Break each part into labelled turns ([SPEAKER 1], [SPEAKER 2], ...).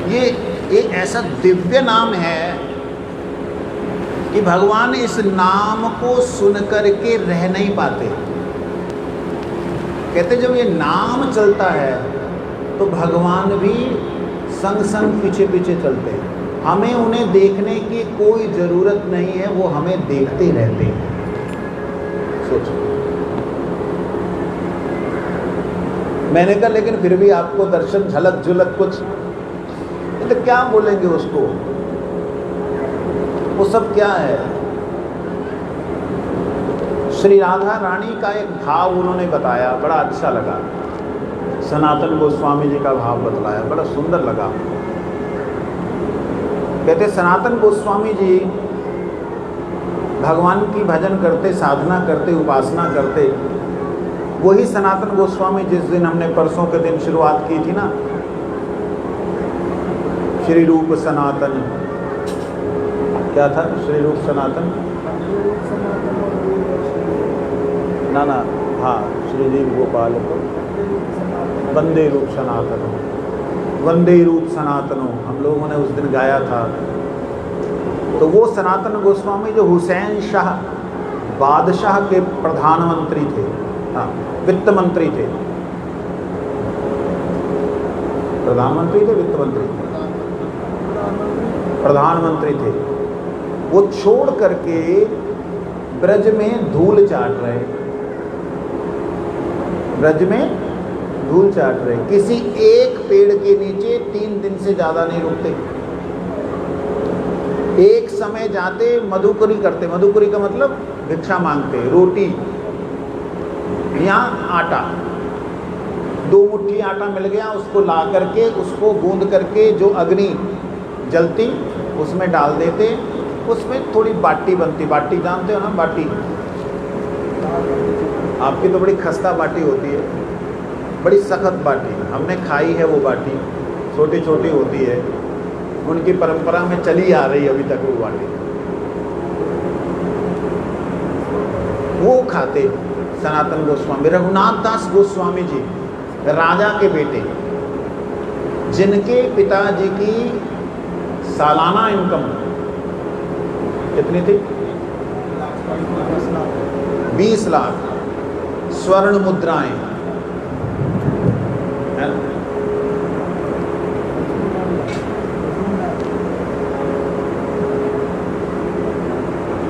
[SPEAKER 1] ये एक ऐसा दिव्य नाम है कि भगवान इस नाम को सुन करके रह नहीं पाते। कहते जब ये नाम चलता है तो भगवान भी संग संग पीछे पीछे चलते हैं। हमें उन्हें देखने की कोई ज़रूरत नहीं है, वो हमें देखते रहते हैं। सोचो, मैंने कहा लेकिन फिर भी आपको दर्शन झलक झुलक कुछ, तो क्या बोलेंगे उसको, वो सब क्या है। श्री राधा रानी का एक भाव उन्होंने बताया, बड़ा अच्छा लगा। सनातन गोस्वामी जी का भाव बतलाया, बड़ा सुंदर लगा। कहते सनातन गोस्वामी जी भगवान की भजन करते, साधना करते, उपासना करते। वही सनातन गोस्वामी जिस दिन हमने परसों के दिन शुरुआत की थी ना, श्री रूप सनातन, क्या था श्री रूप सनातन, ना हाँ, श्री जीव गोपाल को वंदे रूप सनातन, वंदे रूप सनातनो हम लोगों ने उस दिन गाया था। तो वो सनातन गोस्वामी जो हुसैन शाह बादशाह के प्रधानमंत्री थे, हाँ वित्त मंत्री थे, प्रधानमंत्री थे, वित्त मंत्री थे, प्रधानमंत्री थे। वो छोड़ करके ब्रज में धूल चाट रहे, ब्रज में धूल चाट रहे, किसी एक पेड़ के नीचे 3 दिन से ज़्यादा नहीं रुकते। एक समय जाते मधुकरी करते, मधुकरी का मतलब भिक्षा मांगते, रोटी या आटा, 2 मुट्ठी आटा मिल गया, उसको ला करके उसको गूंद करके जो अग्नि जलती उसमें डाल देते, उसमें थोड़ी बाटी बनती, बाटी जानते हो ना, बाटी आपकी तो बड़ी खस्ता बाटी होती है, बड़ी सख्त बाटी, हमने खाई है वो बाटी, छोटी छोटी होती है, उनकी परंपरा में चली आ रही है अभी तक वो बाटी, वो खाते सनातन गोस्वामी। रघुनाथ दास गोस्वामी जी राजा के बेटे, जिनके पिताजी की सालाना इनकम कितनी थी, 20 लाख स्वर्ण मुद्राएं,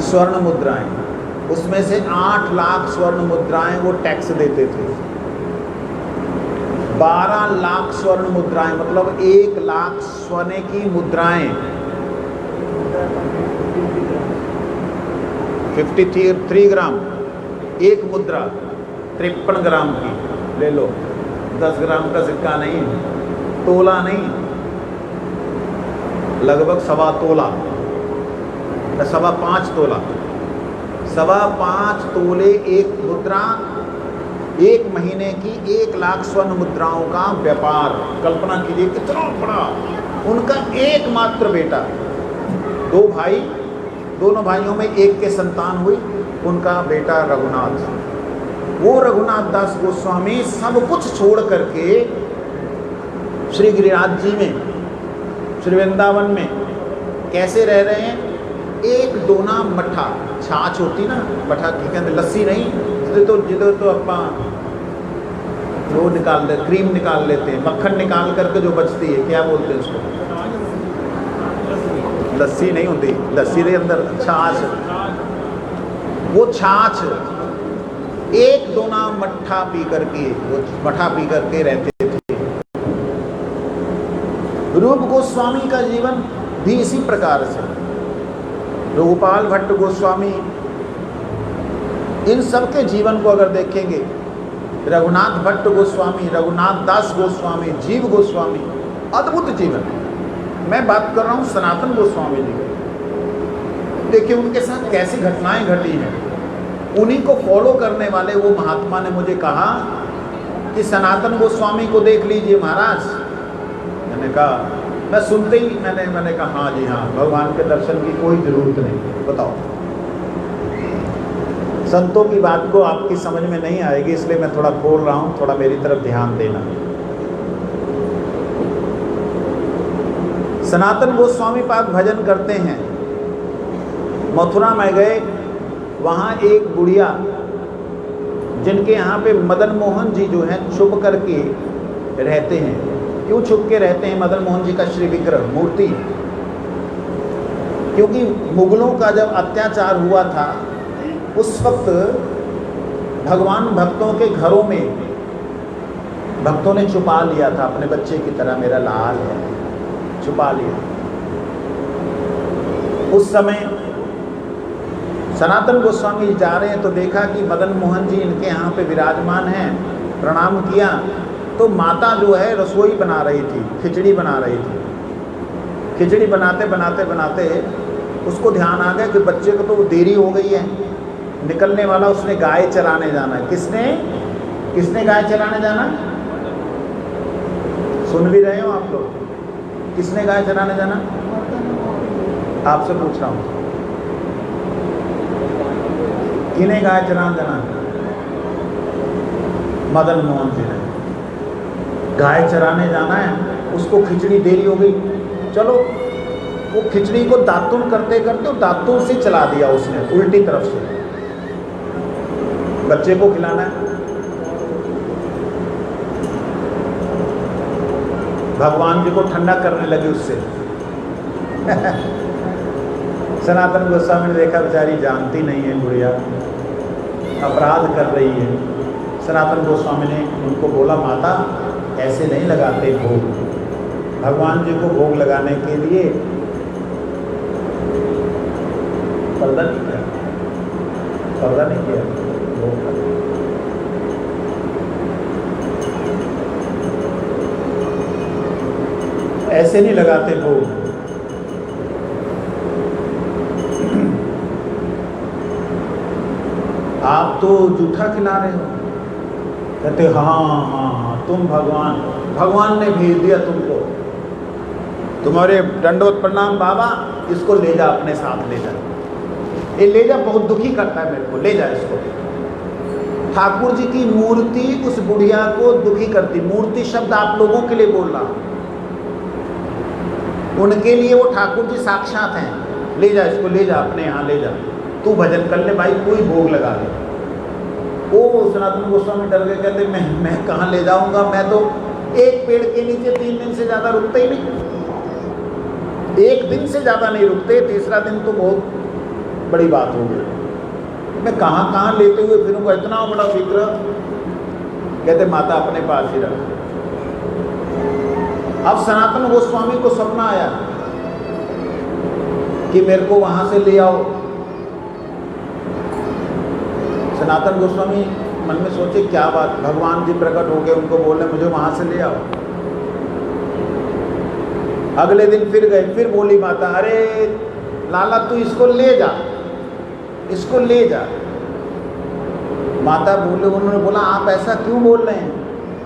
[SPEAKER 1] स्वर्ण मुद्राएं, उसमें से 8 लाख स्वर्ण मुद्राएं वो टैक्स देते थे। 12 लाख स्वर्ण मुद्राएं मतलब 1 लाख सोने की मुद्राएं, 53 ग्राम एक मुद्रा, 53 ग्राम की ले लो, 10 ग्राम का सिक्का नहीं, तोला नहीं, लगभग 1.25 तोला, 5.25 तोला, 5.25 तोले एक मुद्रा, 1 महीने की 1 लाख स्वर्ण मुद्राओं का व्यापार। कल्पना कीजिए कितना बड़ा। उनका एकमात्र बेटा, 2 भाई, दोनों भाइयों में एक के संतान हुई, उनका बेटा रघुनाथ। वो रघुनाथ दास गोस्वामी सब कुछ छोड़ करके श्री गिरिराज जी में, श्री वृंदावन में कैसे रह रहे हैं। एक दोना मठा, छाछ होती ना, मठा के अंदर लस्सी नहीं, जिधर तो अपना वो निकाल ले, क्रीम निकाल लेते हैं, मक्खन निकाल करके जो बचती है, क्या बोलते हैं उसको, लस्सी नहीं होती, लस्सी के अंदर छाछ, वो छाछ एक दोना मट्ठा पी करके, वो मठा पी करके रहते थे। रूप गोस्वामी का जीवन भी इसी प्रकार से, रघुपाल भट्ट गोस्वामी, इन सब के जीवन को अगर देखेंगे, रघुनाथ भट्ट गोस्वामी, रघुनाथ दास गोस्वामी, जीव गोस्वामी, अद्भुत जीवन। मैं बात कर रहा हूँ सनातन गोस्वामी जी की। देखिए उनके साथ कैसी घटनाएं घटी हैं। उन्हीं को फॉलो करने वाले वो महात्मा ने मुझे कहा कि सनातन गोस्वामी को देख लीजिए महाराज। मैंने कहा, मैं सुनते ही मैंने कहा हाँ जी हाँ, भगवान के दर्शन की कोई ज़रूरत नहीं। बताओ, संतों की बात को आपकी समझ में नहीं आएगी, इसलिए मैं थोड़ा बोल रहा हूँ, थोड़ा मेरी तरफ ध्यान देना। सनातन गोस्वामी पाद भजन करते हैं। मथुरा में गए, वहाँ एक बुढ़िया जिनके यहाँ पे मदन मोहन जी जो हैं छुप करके रहते हैं। क्यों छुप के रहते हैं मदन मोहन जी का श्री विग्रह मूर्ति? क्योंकि मुगलों का जब अत्याचार हुआ था उस वक्त भगवान भक्तों के घरों में भक्तों ने छुपा लिया था अपने बच्चे की तरह, मेरा लाल है, छुपा लिया। उस समय सनातन गोस्वामी जा रहे हैं तो देखा कि मदन मोहन जी इनके यहाँ पे विराजमान हैं। प्रणाम किया तो माता जो है रसोई बना रही थी, खिचड़ी बना रही थी। खिचड़ी बनाते बनाते बनाते उसको ध्यान आ गया कि बच्चे को तो देरी हो गई है, निकलने वाला, उसने गाय चराने जाना है। किसने गाय चराने जाना? सुन भी रहे हो आप लोग? किसने गाय चराने जाना? आपसे पूछ रहा हूँ, किन्हें गाय चराने जाना? मदन मोहन जी ने। गाय चराने जाना है, उसको खिचड़ी देरी हो गई। चलो, वो खिचड़ी को दातुन करते करते दातुन से चला दिया उसने उल्टी तरफ से। बच्चे को खिलाना है, भगवान जी को ठंडा करने लगे उससे। सनातन गोस्वामी ने देखा बेचारी जानती नहीं है बुढ़िया, अपराध कर रही है। सनातन गोस्वामी ने उनको बोला, माता ऐसे नहीं लगाते भोग, भगवान जी को भोग लगाने के लिए पर्दा नहीं किया, पर्दा नहीं किया, भोग ऐसे नहीं लगाते भोग। आप तो जूठा खिला रहे हो। कहते हाँ, तुम भगवान ने भेज दिया तुमको, तुम्हारे दंडवत प्रणाम बाबा, इसको ले जा अपने साथ, ले जा, ये ले जा, बहुत दुखी करता है मेरे को, ले जा इसको। ठाकुर जी की मूर्ति उस बुढ़िया को दुखी करती। मूर्ति शब्द आप लोगों के लिए बोल रहा हूं, उनके लिए वो ठाकुर जी साक्षात हैं। ले जा इसको, ले जा अपने यहाँ, ले जा, तू भजन कर ले भाई, कोई भोग लगा दे। वो सनातन गोस्वामी डर गए, कहते मैं कहाँ ले जाऊंगा, मैं तो एक पेड़ के नीचे 3 दिन से ज़्यादा रुकते ही नहीं, 1 दिन से ज़्यादा नहीं रुकते, तीसरा दिन तो बहुत बड़ी बात हो गई। मैं कहाँ लेते हुए फिरूंगा, इतना बड़ा विग्रह। कहते माता अपने पास ही रख। अब सनातन गोस्वामी को सपना आया कि मेरे को वहां से ले आओ। सनातन गोस्वामी मन में सोचे क्या बात, भगवान जी प्रकट हो गए, उनको बोले मुझे वहां से ले आओ। अगले दिन फिर गए, फिर बोली माता, अरे लाला तू इसको ले जा, इसको ले जा। माता बोले, उन्होंने बोला आप ऐसा क्यों बोल रहे हैं?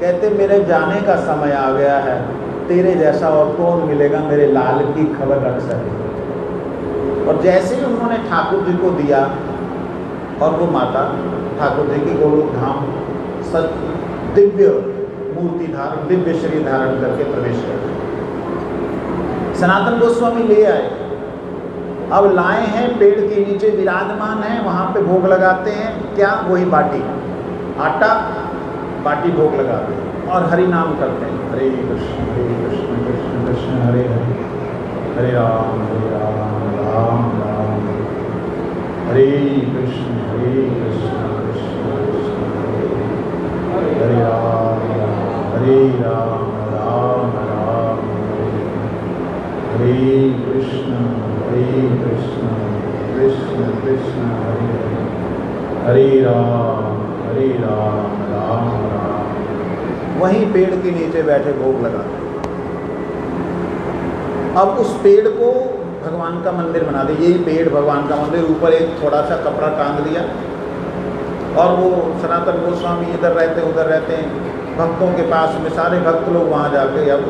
[SPEAKER 1] कहते मेरे जाने का समय आ गया है, तेरे जैसा और कौन मिलेगा मेरे लाल की खबर रख सके। और जैसे ही उन्होंने ठाकुर जी को दिया और वो माता ठाकुर जी की गोलोक धाम सच दिव्य मूर्ति धारण, दिव्य शरीर धारण करके प्रवेश कर गए। सनातन गोस्वामी ले आए, अब लाए हैं, पेड़ के नीचे विराजमान हैं, वहाँ पे भोग लगाते हैं। क्या? वही बाटी, आटा बाटी भोग लगाते हैं और हरि नाम करते हैं, हरे कृष्ण कृष्ण कृष्ण हरे हरे, हरे राम राम राम हरे कृष्ण कृष्ण कृष्ण हरे राम राम राम हरे कृष्ण कृष्ण कृष्ण हरे हरे, हरे राम राम राम। वहीं पेड़ के नीचे बैठे भोग लगाते। अब उस पेड़ को भगवान का मंदिर बना दे। यही पेड़ भगवान का मंदिर, ऊपर एक थोड़ा सा कपड़ा टांग दिया और वो सनातन गोस्वामी इधर रहते उधर रहते हैं, भक्तों के पास में सारे भक्त लोग वहाँ जाके अब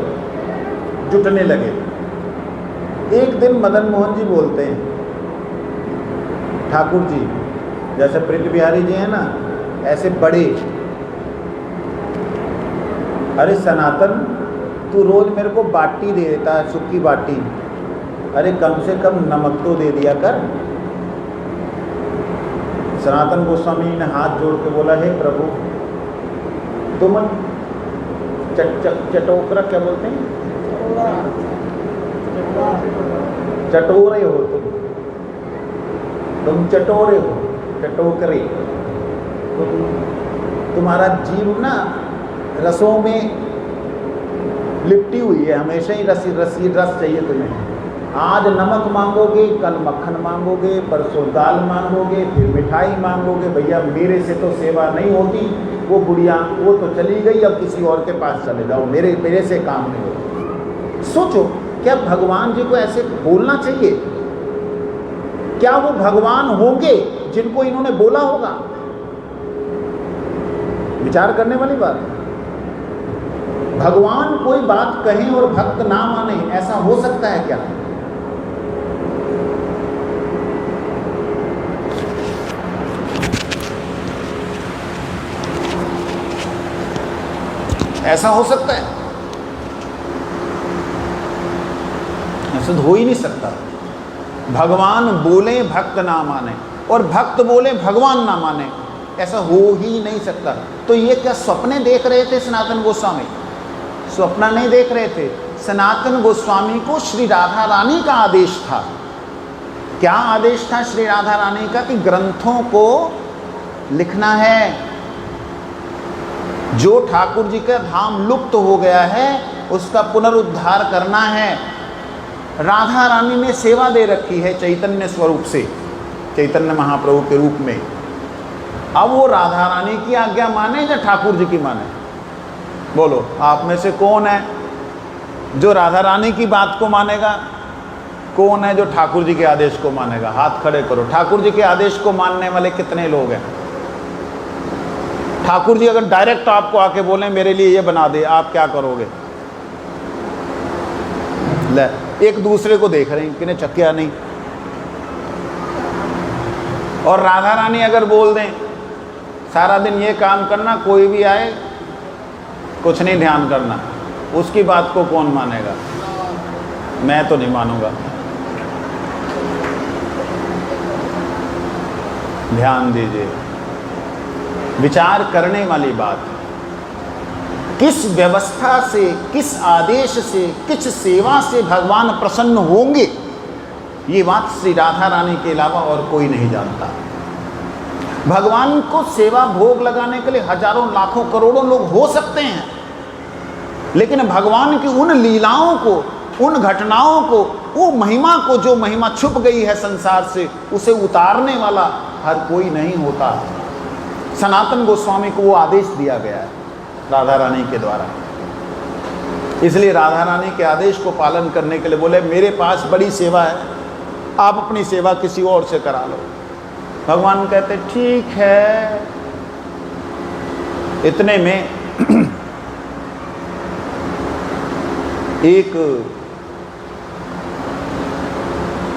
[SPEAKER 1] जुटने लगे। एक दिन मदन मोहन जी बोलते हैं, ठाकुर जी जैसे प्रिंट बिहारी जी हैं ना, ऐसे बड़े, अरे सनातन तू रोज मेरे को बाटी दे देता है, सूखी बाटी, अरे कम से कम नमक तो दे दिया कर। सनातन गोस्वामी ने हाथ जोड़ के बोला, हे प्रभु तुम चटोकरा क्या बोलते हैं, चटोरे हो तुम चटोरे हो, चटोकरे। तुम्हारा जीव ना रसों में लिपटी हुई है, हमेशा ही रस चाहिए तुम्हें। आज नमक मांगोगे, कल मक्खन मांगोगे, परसों दाल मांगोगे, फिर मिठाई मांगोगे। भैया मेरे से तो सेवा नहीं होती, वो बुढ़िया वो तो चली गई, अब किसी और के पास चले जाओ, मेरे से काम नहीं होता। सोचो, क्या भगवान जी को ऐसे बोलना चाहिए? क्या वो भगवान होंगे जिनको इन्होंने बोला होगा? विचार करने वाली बात है। भगवान कोई बात कहें और भक्त ना माने, ऐसा हो सकता है क्या? ऐसा हो सकता है? ऐसा तो हो ही नहीं सकता। भगवान बोले भक्त ना माने और भक्त बोले भगवान ना माने, ऐसा हो ही नहीं सकता। तो ये क्या सपने देख रहे थे सनातन गोस्वामी? स्वप्न नहीं देख रहे थे। सनातन गोस्वामी को श्री राधा रानी का आदेश था। क्या आदेश था श्री राधा रानी का? कि ग्रंथों को लिखना है। जो ठाकुर जी का धाम लुप्त हो गया है उसका पुनरुद्धार करना है। राधा रानी ने सेवा दे रखी है चैतन्य स्वरूप से, चैतन्य महाप्रभु के रूप में। अब वो राधा रानी की आज्ञा माने या ठाकुर जी की माने? बोलो, आप में से कौन है जो राधा रानी की बात को मानेगा? कौन है जो ठाकुर जी के आदेश को मानेगा? हाथ खड़े करो। ठाकुर जी के आदेश को मानने वाले कितने लोग हैं? ठाकुर जी अगर डायरेक्ट आपको आके बोले मेरे लिए ये बना दे, आप क्या करोगे? ले, एक दूसरे को देख रहे हैं कि ने चक्या नहीं। और राधा रानी अगर बोल दें सारा दिन ये काम करना, कोई भी आए कुछ नहीं ध्यान करना, उसकी बात को कौन मानेगा? मैं तो नहीं मानूंगा। ध्यान दीजिए, विचार करने वाली बात। किस व्यवस्था से, किस आदेश से, किस सेवा से भगवान प्रसन्न होंगे, ये बात श्री राधा रानी के अलावा और कोई नहीं जानता। भगवान को सेवा भोग लगाने के लिए हजारों लाखों करोड़ों लोग हो सकते हैं, लेकिन भगवान की उन लीलाओं को, उन घटनाओं को, वो महिमा को, जो महिमा छुप गई है संसार से, उसे उतारने वाला हर कोई नहीं होता। सनातन गोस्वामी को वो आदेश दिया गया है राधा रानी के द्वारा। इसलिए राधा रानी के आदेश को पालन करने के लिए बोले मेरे पास बड़ी सेवा है, आप अपनी सेवा किसी और से करा लो। भगवान कहते ठीक है। इतने में एक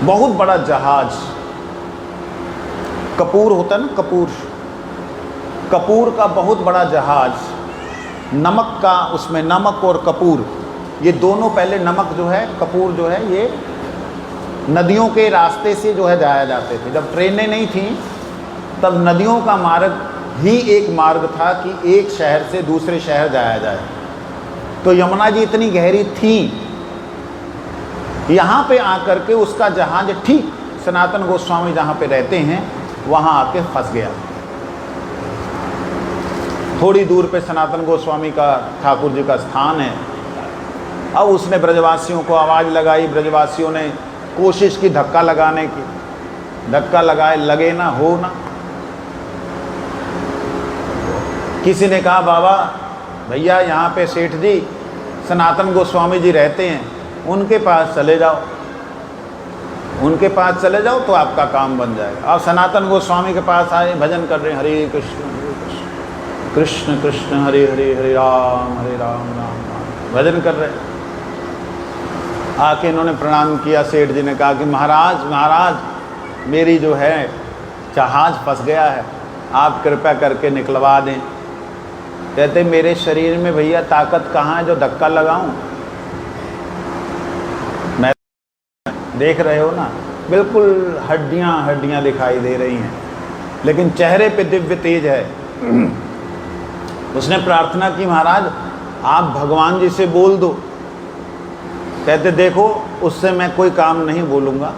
[SPEAKER 1] बहुत बड़ा जहाज, कपूर होता है ना, कपूर का बहुत बड़ा जहाज, नमक का, उसमें नमक और कपूर, ये दोनों, पहले नमक जो है, कपूर जो है, ये नदियों के रास्ते से जो है जाया जाते थे। जब ट्रेनें नहीं थी तब नदियों का मार्ग ही एक मार्ग था कि एक शहर से दूसरे शहर जाया जाए। तो यमुना जी इतनी गहरी थी, यहाँ पे आकर के उसका जहाज ठीक सनातन गोस्वामी जहाँ पे रहते हैं वहाँ आके फंस गया। थोड़ी दूर पे सनातन गोस्वामी का, ठाकुर जी का स्थान है। अब उसने ब्रजवासियों को आवाज़ लगाई, ब्रजवासियों ने कोशिश की धक्का लगाने की, धक्का लगाए, लगे ना, हो ना। किसी ने कहा बाबा भैया यहाँ पे सेठ जी सनातन गोस्वामी जी रहते हैं, उनके पास चले जाओ, उनके पास चले जाओ तो आपका काम बन जाएगा। अब सनातन गोस्वामी के पास आए, भजन कर रहे हैं, हरे कृष्ण कृष्ण कृष्ण हरे हरे, हरे राम राम राम, भजन कर रहे हैं। आके इन्होंने प्रणाम किया। सेठ जी ने कहा कि महाराज मेरी जो है जहाज फंस गया है, आप कृपया करके निकलवा दें। कहते मेरे शरीर में भैया ताकत कहाँ है जो धक्का लगाऊं? देख रहे हो ना, बिल्कुल हड्डियां हड्डियां दिखाई दे रही हैं, लेकिन चेहरे पे दिव्य तेज है। उसने प्रार्थना की, महाराज आप भगवान जी से बोल दो। कहते देखो उससे मैं कोई काम नहीं बोलूँगा,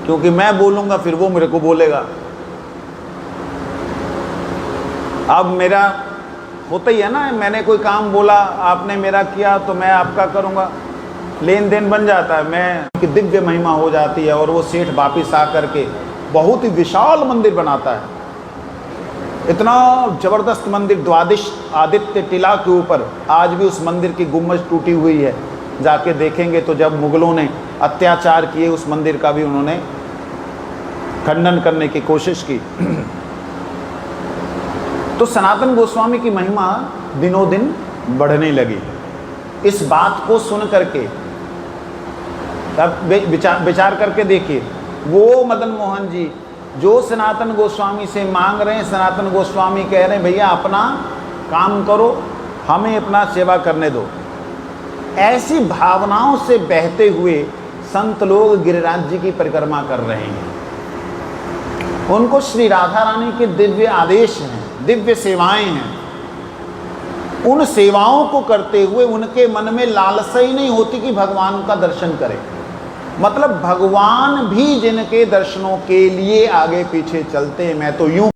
[SPEAKER 1] क्योंकि मैं बोलूँगा फिर वो मेरे को बोलेगा। अब मेरा होता ही है ना, मैंने कोई काम बोला, आपने मेरा किया तो मैं आपका करूँगा, लेन देन बन जाता है। मैं कि दिव्य महिमा हो जाती है और वो सेठ वापिस आ करके बहुत ही विशाल मंदिर बनाता है। इतना जबरदस्त मंदिर, द्वादश आदित्य टिला के ऊपर आज भी उस मंदिर की गुम्बज टूटी हुई है। जाके देखेंगे तो जब मुगलों ने अत्याचार किए उस मंदिर का भी उन्होंने खंडन करने की कोशिश की। तो सनातन गोस्वामी की महिमा दिनों दिन बढ़ने लगी। इस बात को सुन करके अब विचार करके देखिए, वो मदन मोहन जी जो सनातन गोस्वामी से मांग रहे हैं, सनातन गोस्वामी कह रहे हैं भैया अपना काम करो, हमें अपना सेवा करने दो। ऐसी भावनाओं से बहते हुए संत लोग गिरिराज जी की परिक्रमा कर रहे हैं। उनको श्री राधा रानी के दिव्य आदेश हैं, दिव्य सेवाएं हैं। उन सेवाओं को करते हुए उनके मन में लालसा ही नहीं होती कि भगवान का दर्शन करें। मतलब भगवान भी जिनके दर्शनों के लिए आगे पीछे चलते हैं। मैं तो यूं